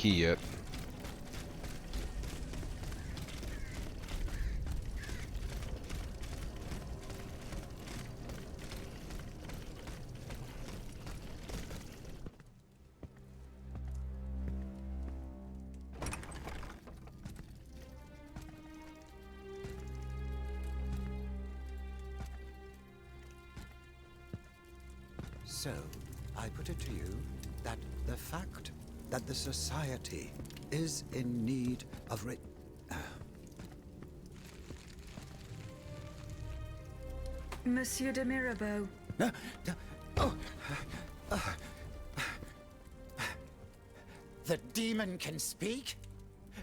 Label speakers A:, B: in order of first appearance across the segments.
A: key yet.
B: So, I put it to you that the fact that the society is in need of
C: Monsieur de Mirabeau.
B: Oh. The demon can speak?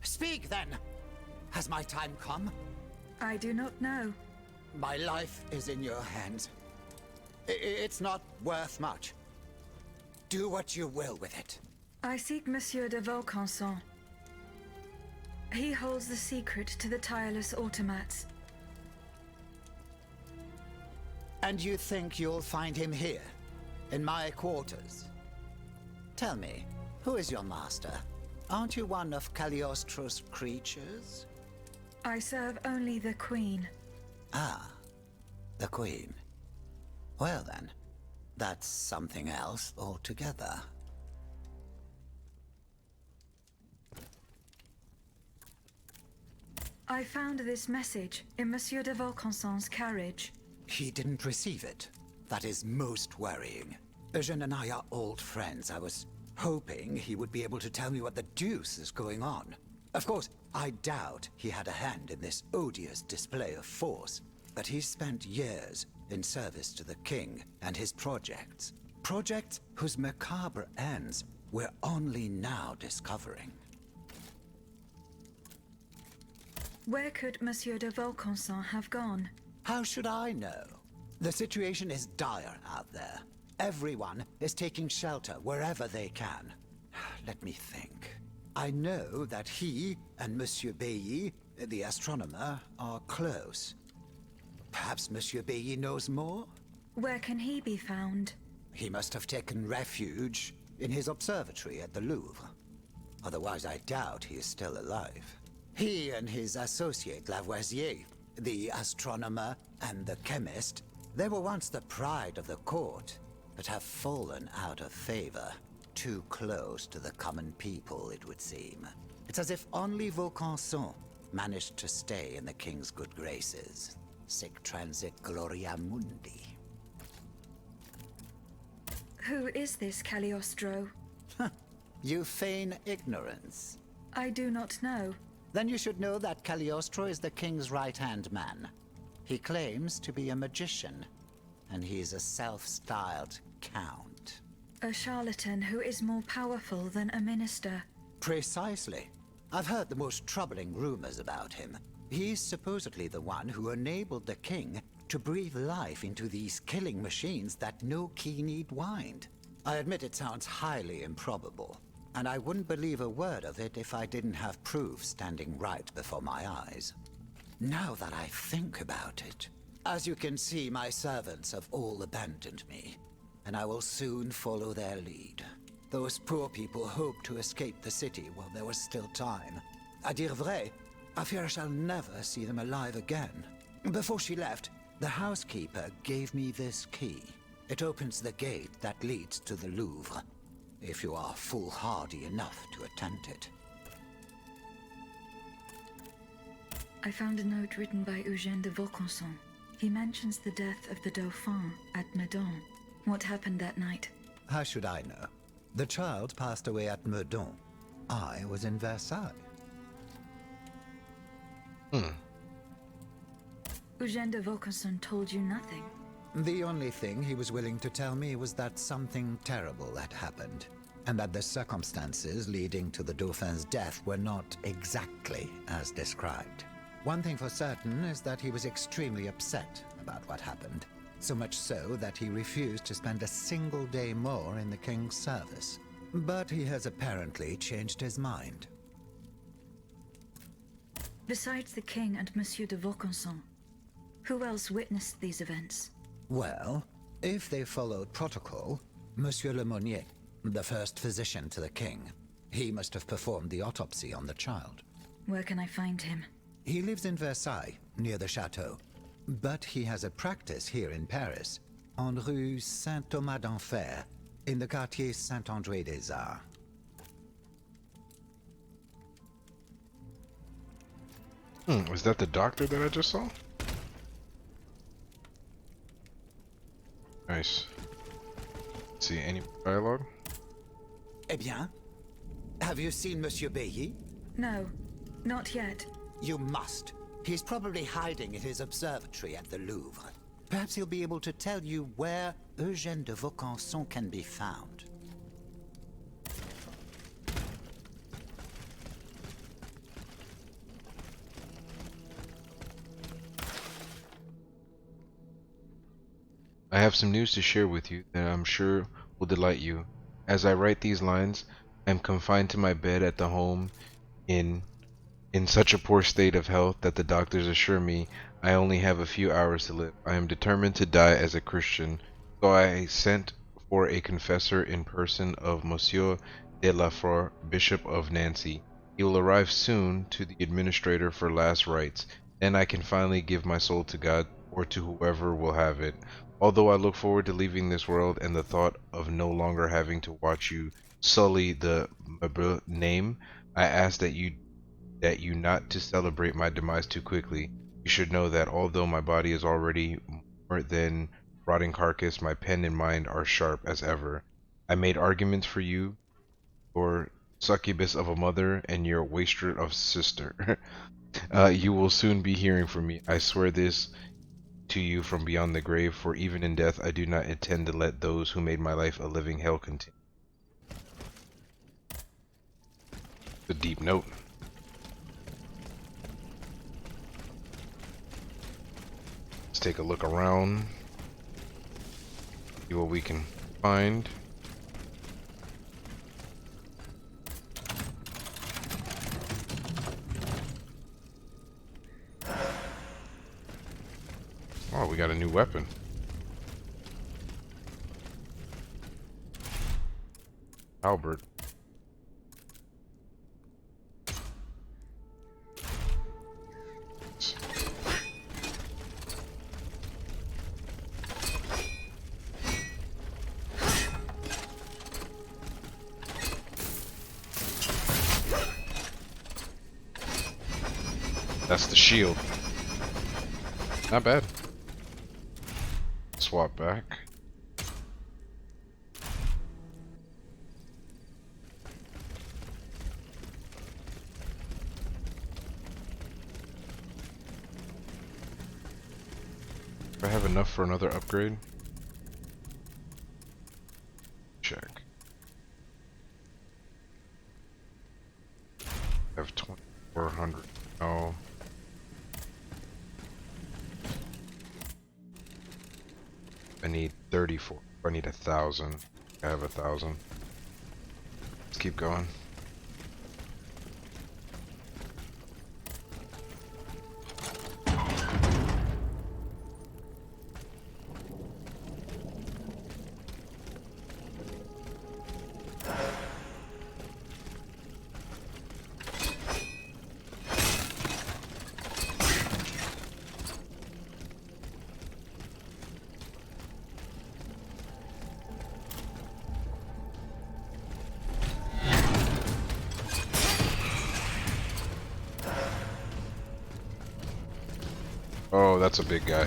B: Speak then! Has my time come?
C: I do not know.
B: My life is in your hands. It's not worth much. Do what you will with it.
C: I seek Monsieur de Vaucanson. He holds the secret to the tireless automats.
B: And you think you'll find him here, in my quarters? Tell me, who is your master? Aren't you one of Cagliostro's creatures?
C: I serve only the Queen.
B: Ah, the Queen. Well then, that's something else altogether.
C: I found this message in Monsieur de Vaucanson's carriage.
B: He didn't receive it. That is most worrying. Eugène and I are old friends. I was hoping he would be able to tell me what the deuce is going on. Of course, I doubt he had a hand in this odious display of force, but he spent years in service to the king and his projects. Projects whose macabre ends we're only now discovering.
C: Where could Monsieur de Vaucanson have gone?
B: How should I know? The situation is dire out there. Everyone is taking shelter wherever they can. Let me think. I know that he and Monsieur Bailly, the astronomer, are close. Perhaps Monsieur Bailly knows more?
C: Where can he be found?
B: He must have taken refuge in his observatory at the Louvre. Otherwise, I doubt he is still alive. He and his associate Lavoisier, the astronomer and the chemist, they were once the pride of the court, but have fallen out of favor. Too close to the common people, it would seem. It's as if only Vaucanson managed to stay in the king's good graces. Sic transit gloria mundi.
C: Who is this Cagliostro?
B: You feign ignorance.
C: I do not know.
B: Then you should know that Cagliostro is the king's right-hand man. He claims to be a magician, and he's a self-styled count.
C: A charlatan who is more powerful than a minister.
B: Precisely. I've heard the most troubling rumors about him. He's supposedly the one who enabled the king to breathe life into these killing machines that no key need wind. I admit it sounds highly improbable, and I wouldn't believe a word of it if I didn't have proof standing right before my eyes. Now that I think about it, as you can see, my servants have all abandoned me, and I will soon follow their lead. Those poor people hoped to escape the city while there was still time. À dire vrai, I fear I shall never see them alive again. Before she left, the housekeeper gave me this key. It opens the gate that leads to the Louvre, if you are foolhardy enough to attempt it.
C: I found a note written by Eugène de Vaucanson. He mentions the death of the Dauphin at Meudon. What happened that night?
B: How should I know? The child passed away at Meudon. I was in Versailles.
C: Eugène de Vaucanson told you nothing.
B: The only thing he was willing to tell me was that something terrible had happened, and that the circumstances leading to the Dauphin's death were not exactly as described. One thing for certain is that he was extremely upset about what happened, so much so that he refused to spend a single day more in the king's service. But he has apparently changed his mind.
C: Besides the king and Monsieur de Vaucanson, who else witnessed these events?
B: Well, if they followed protocol, Monsieur Lemonnier, the first physician to the king, He must have performed the autopsy on the child.
C: Where can I find him?
B: He lives in Versailles, near the chateau. But he has a practice here in Paris, en rue Saint-Thomas-d'Enfer, in the quartier Saint-André-des-Arts.
A: Is that the doctor that I just saw? Nice. Let's see, any dialogue?
B: Eh bien? Have you seen Monsieur Bailly?
C: No, not yet.
B: You must. He's probably hiding in his observatory at the Louvre. Perhaps he'll be able to tell you where Eugène de Vaucanson can be found.
A: I have some news to share with you that I'm sure will delight you. As I write these lines, I am confined to my bed at the home in such a poor state of health that the doctors assure me I only have a few hours to live. I am determined to die as a Christian, so I sent for a confessor in person of Monsieur de la Fore, Bishop of Nancy. He will arrive soon to the administrator for last rites. Then I can finally give my soul to God or to whoever will have it. Although I look forward to leaving this world and the thought of no longer having to watch you sully the Mabel name, I ask that you not to celebrate my demise too quickly. You should know that although my body is already more than rotting carcass, my pen and mind are sharp as ever. I made arguments for you, your succubus of a mother and your wastrel of sister. You will soon be hearing from me. I swear this to you from beyond the grave, for even in death I do not intend to let those who made my life a living hell continue. A deep note. Let's take a look around, see what we can find. Oh, we got a new weapon. Albert. That's the shield. Not bad. Swap back. Do I have enough for another upgrade? Check. I have 2,400. Oh. I need 34. I need 1,000. I have 1,000. Let's keep going. Oh, that's a big guy.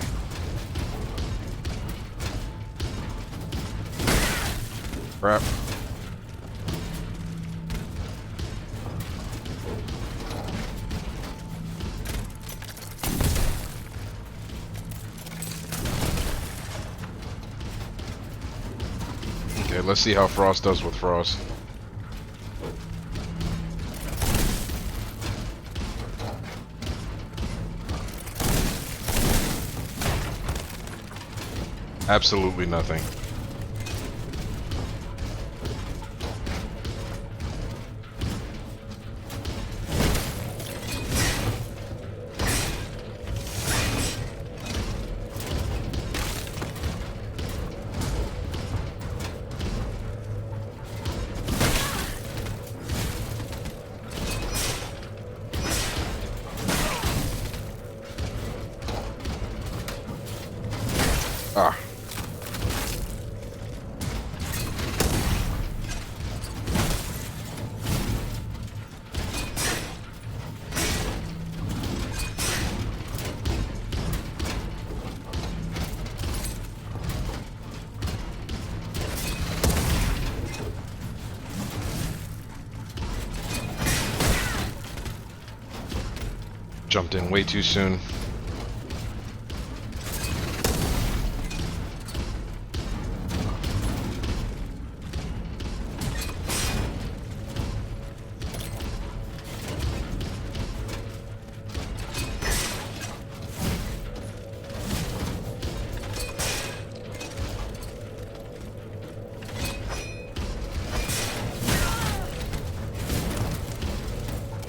A: Crap. Okay, let's see how Frost does with Frost. Absolutely nothing. Ah. Jumped in way too soon.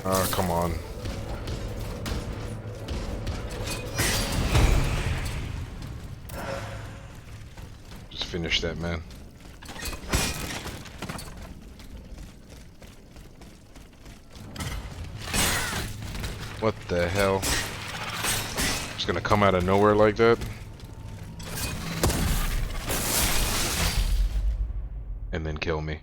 A: Ah, come on. Just finish that, man. What the hell? Just gonna come out of nowhere like that? And then kill me.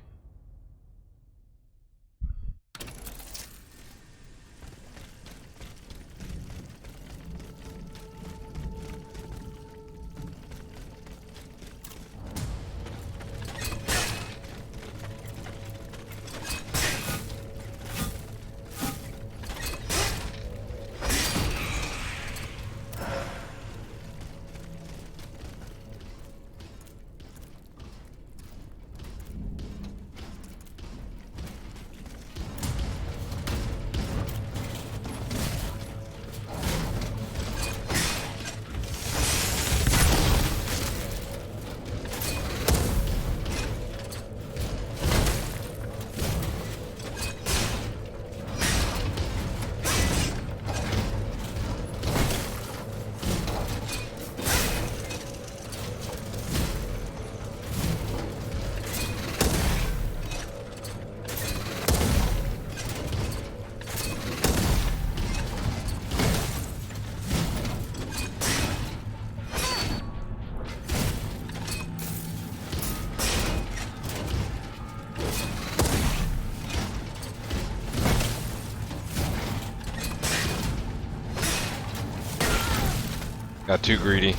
A: Got too greedy.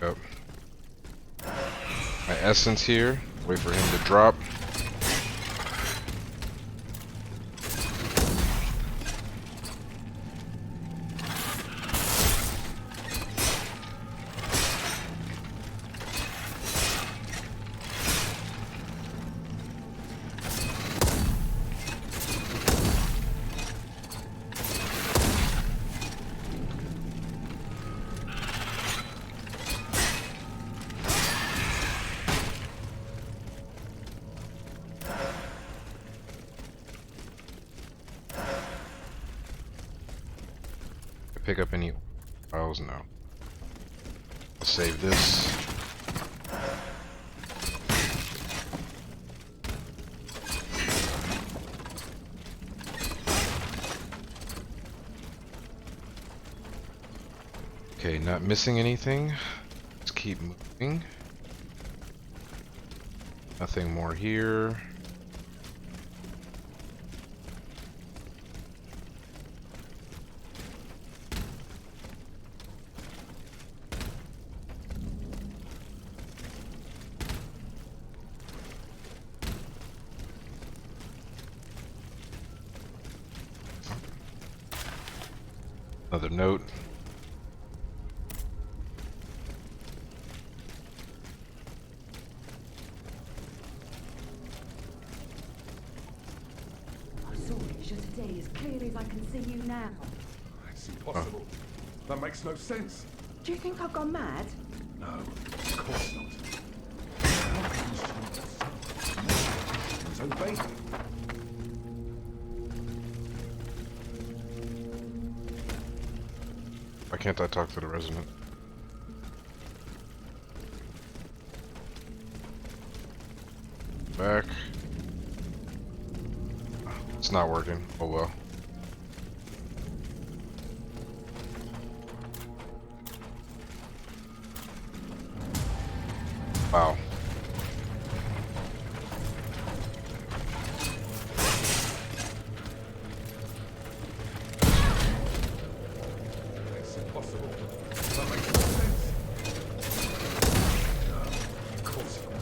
A: Yep. My essence here. Wait for him to drop. Pick up any files now. I'll save this. Okay, not missing anything. Let's keep moving. Nothing more here. Another note.
D: I saw Asia today as clearly as I can see you now.
E: It's impossible. That makes no sense.
D: Do you think I've gone mad?
E: No, of course not. How can you stop us? It was obeyed.
A: Why can't I talk to the resident? Back. It's not working. Oh well. Wow.
E: It's impossible. That makes no sense. No, of course not.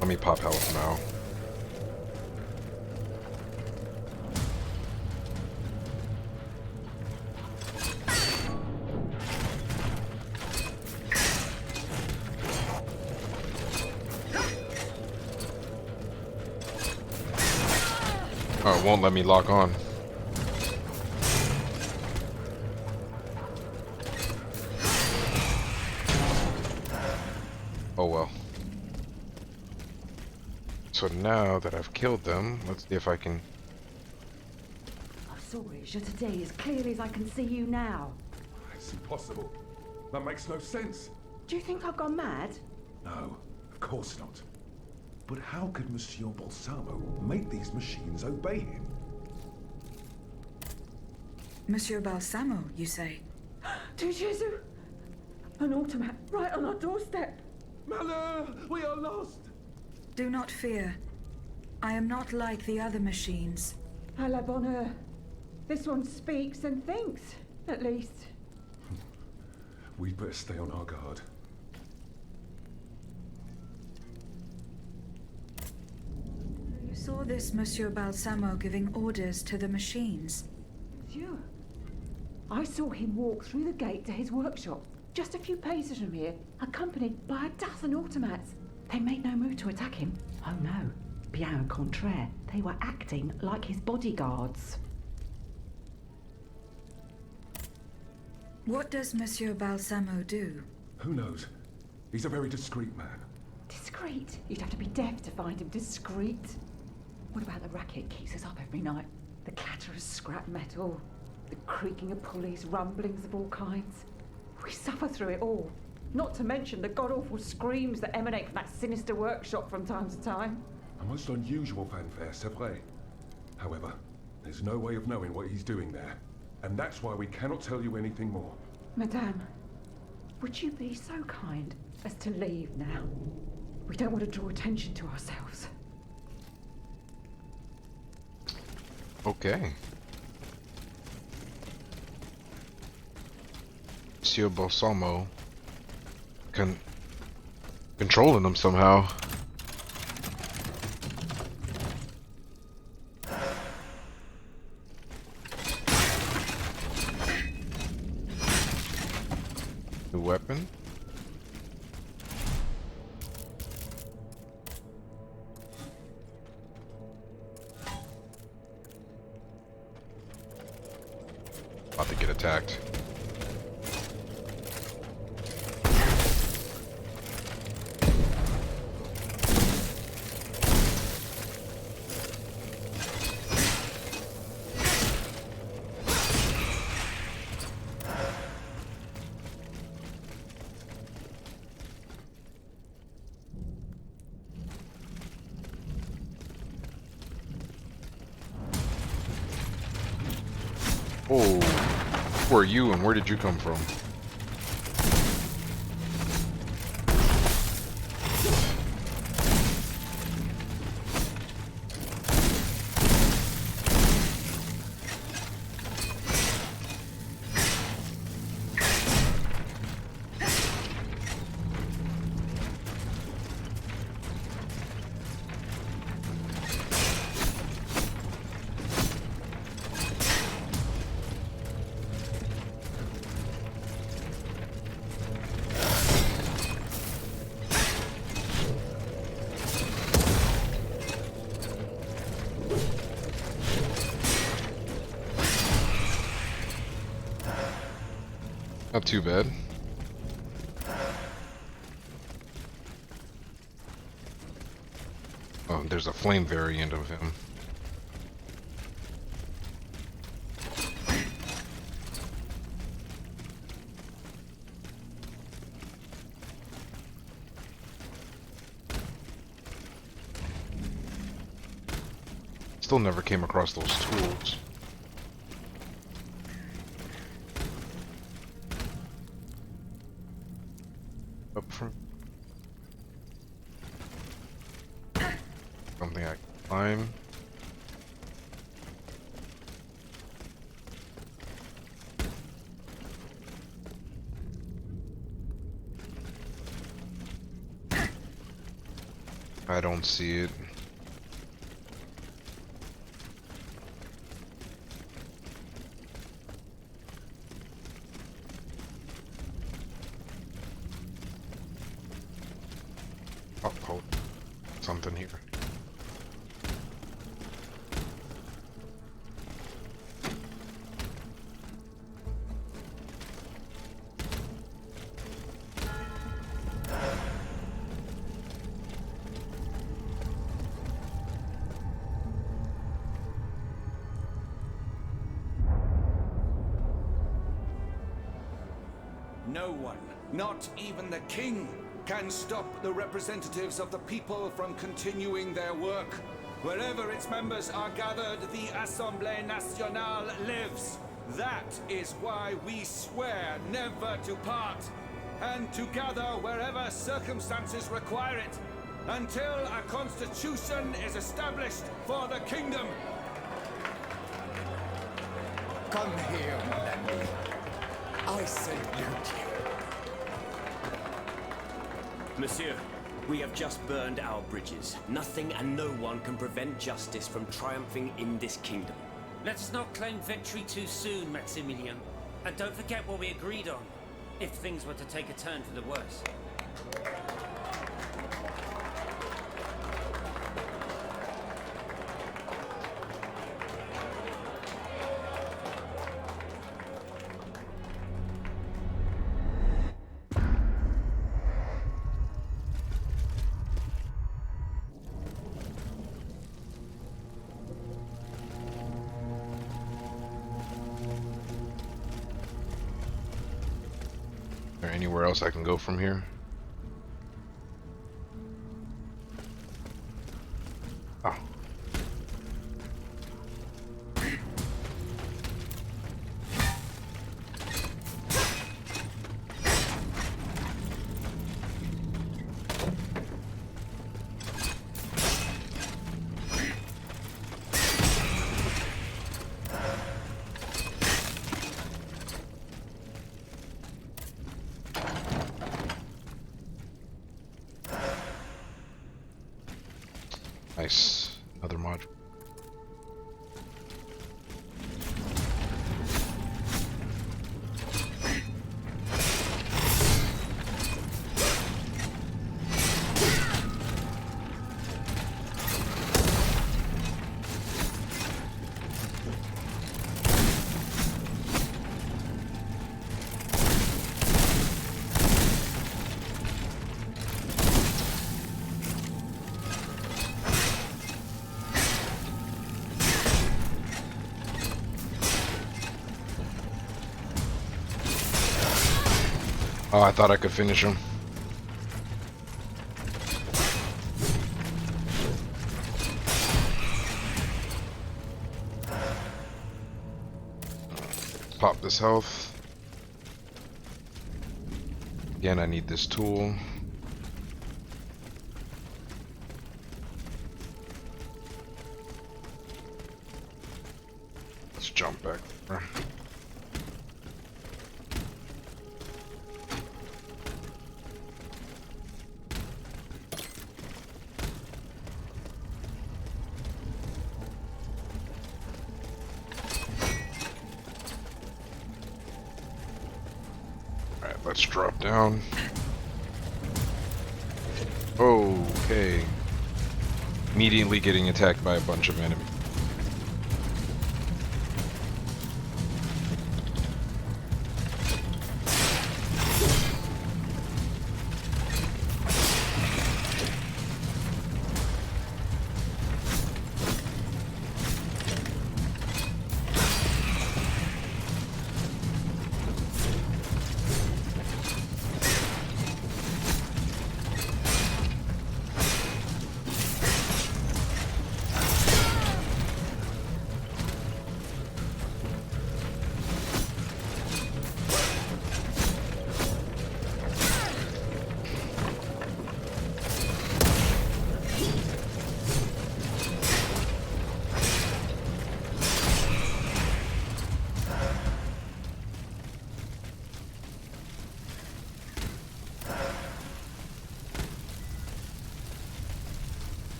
A: Let me pop health now. Oh, it won't let me lock on. Oh well. So now that I've killed them, let's see if I can...
D: I saw Asia today as clearly as I can see you now.
E: It's impossible. That makes no sense.
D: Do you think I've gone mad?
E: No, of course not. But how could Monsieur Balsamo make these machines obey him?
C: Monsieur Balsamo, you say?
D: To Jesu! An automat right on our doorstep.
E: Malheur! We are lost!
C: Do not fear. I am not like the other machines.
D: À la bonne heure. This one speaks and thinks, at least.
E: We'd better stay on our guard.
C: You saw this Monsieur Balsamo giving orders to the machines.
D: Monsieur, I saw him walk through the gate to his workshop, just a few paces from here, accompanied by a dozen automats. They made no move to attack him. Oh no, bien au contraire, they were acting like his bodyguards.
C: What does Monsieur Balsamo do?
E: Who knows? He's a very discreet man.
D: Discreet? You'd have to be deaf to find him discreet. What about the racket keeps us up every night? The clatter of scrap metal, the creaking of pulleys, rumblings of all kinds. We suffer through it all. Not to mention the god-awful screams that emanate from that sinister workshop from time to time.
E: A most unusual fanfare, c'est vrai. However, there's no way of knowing what he's doing there. And that's why we cannot tell you anything more.
D: Madame, would you be so kind as to leave now? We don't want to draw attention to ourselves.
A: Okay. Monsieur Balsamo controlling them somehow. New weapon. About to get attacked. Oh, who are you and where did you come from? Not too bad. there's a flame variant of him. Still never came across those tools. Up front. Something I can climb. I don't see it. Oh, something here.
F: No one, not even the king, can stop the representatives of the people from continuing their work. Wherever its members are gathered, the Assemblée Nationale lives. That is why we swear never to part, and to gather wherever circumstances require it, until a constitution is established for the kingdom.
B: Come here, mon ami. I salute you.
G: Monsieur, we have just burned our bridges. Nothing and no one can prevent justice from triumphing in this kingdom.
H: Let's not claim victory too soon, Maximilian. And don't forget what we agreed on, if things were to take a turn for the worse.
A: Is there anywhere else I can go from here? Oh. Nice. Another module. Oh, I thought I could finish him. Pop this health. Again, I need this tool. Let's jump back there. Let's drop down. Okay. Immediately getting attacked by a bunch of enemies.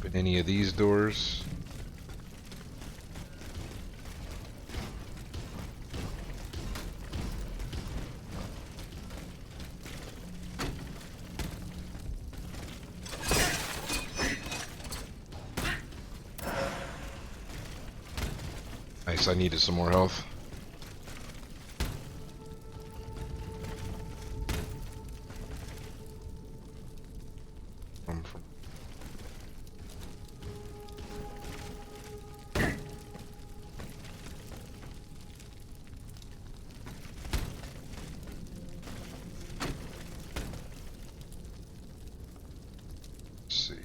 A: open any of these doors. Nice, I needed some more health. See.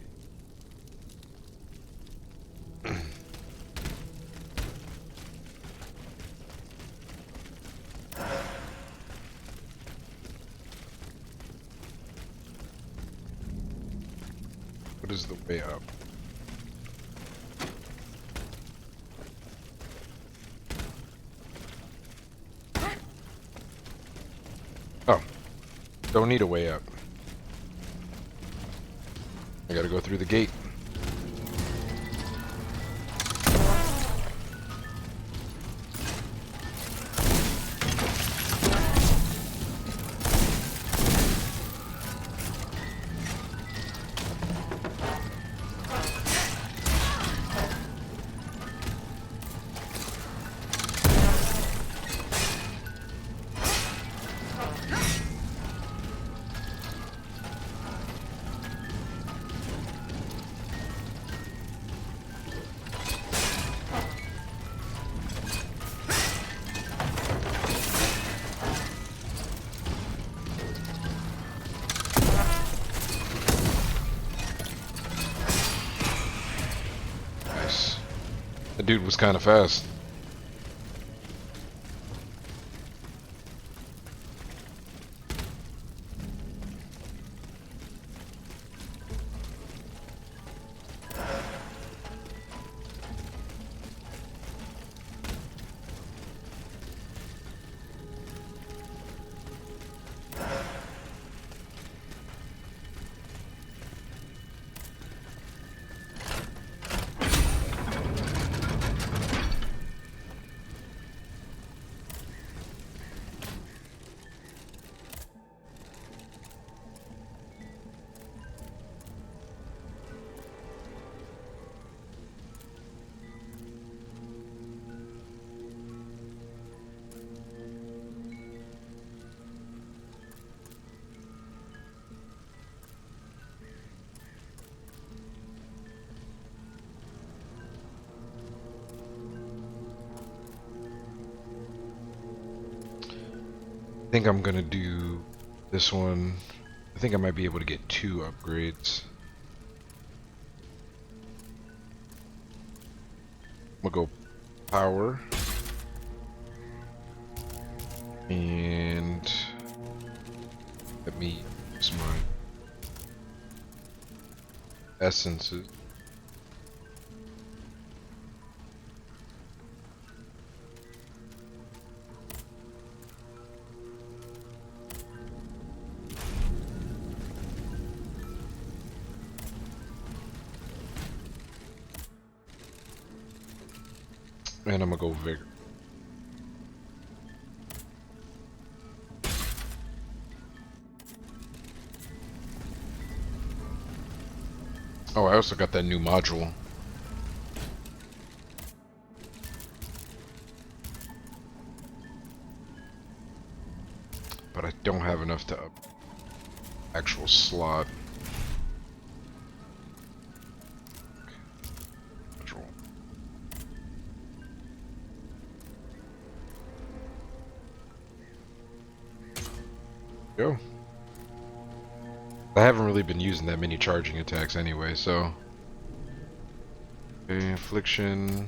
A: What is the way up? Oh, don't need a way up. I gotta go through the gate. Nice. The dude was kind of fast. I think I'm gonna do this one. I think I might be able to get 2 upgrades. I'm gonna go power. And let me use my essences. And I'm gonna go vigor. Oh, I also got that new module. But I don't have enough to up actual slot. Module. Go. I haven't really been using that many charging attacks anyway, so. Okay, affliction.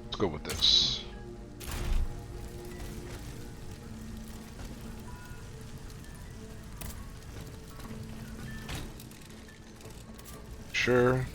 A: Let's go with this. Sure.